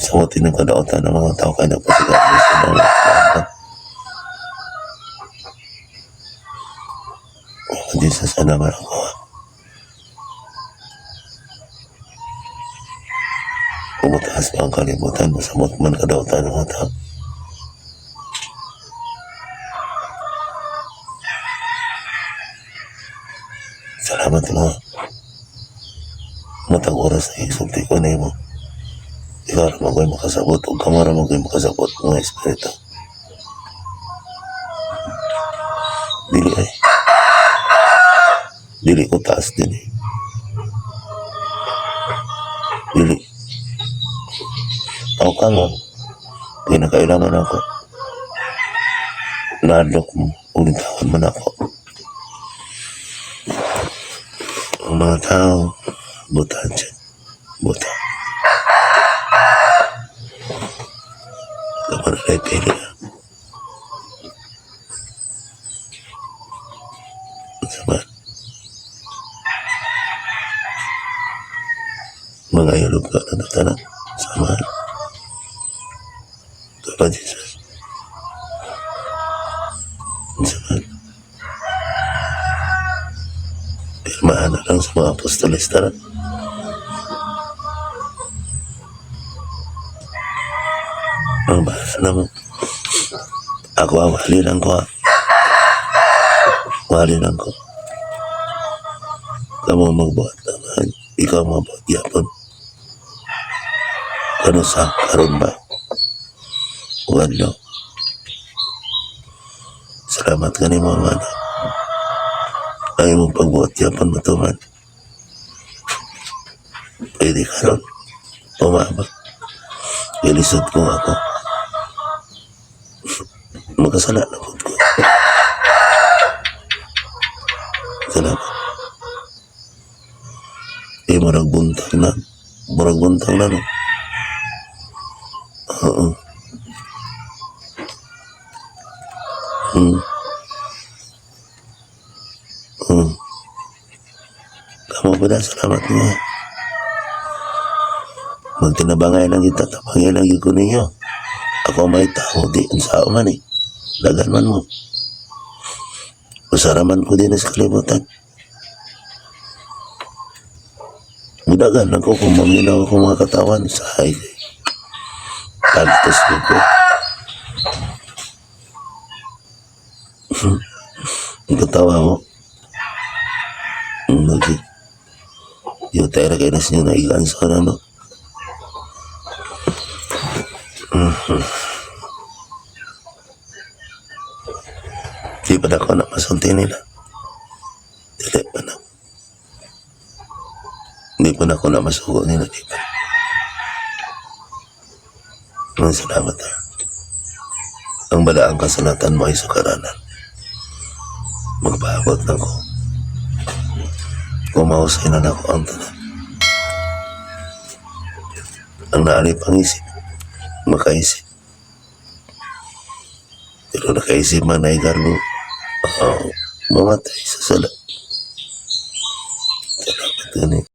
Sa wati ng kadaotan ng mga tao kaya nagpasigaw sa mga lahat. Diyos sa sana maranggawa. Pumutaas pa ang kalibutan mo sa mutman kadaotan ng mga tao. Salamat mga matag oras na isulti ko na mo. Ikaw naman ko'y makasabot o kamara naman ko'y makasabot mga espiritu. Dili ay. Dili ko taas din eh. Dili. Ako ka nga. Kaya nakailangan ako. Nadlok mo. Ulintawan man ako. Ang mga tao, buta dyan. Buta. Kaman na pili na. sama. Mga ilog ka na tanan. Sama. Tula Jesus. Sama. Pirmahan na lang sa mga apostolis tanan. Ang bahala na mo. Ako awali lang ko. Wali lang ko. Kamu magbuhat naman. Ikaw magbuhat yapon. Kano sa karon ba? Wala. Salamat ka ni mga anak. Ang imong pagbuhat yapon matuman. Pwede karon. Umabot. Ilisod ko ako. Magkasala na po ko. Salamat. Murag buntag na. Murag buntag na, no? Oo. Kamu ba na? Salamat nga. Magtinabangay lang kita, tabangay lang ko ninyo. Ako may tao, di unsa man eh. Dagan man mo. Usaraman ko din sa kalibutan. Mudagan ako kung maminaw ako mga katawan sa highway. Tagtos ko ko. Ang katawa mo. Lagi. Yung tayo kayo na siya na ilansa na, no? Di pa na ako nakasunti nila. Dili pa na. Hindi pa na ako namasuko nila. Di pa. Salamat ha. Ang balaang kasalatan mo ay sukaranan. Magpaabot na ko. Kumausay na ako ang tanan. Ang naanay pangisip, makaisip. Pero nakaisip man ay garbo. Mamatay sa sala. Salamat ganit.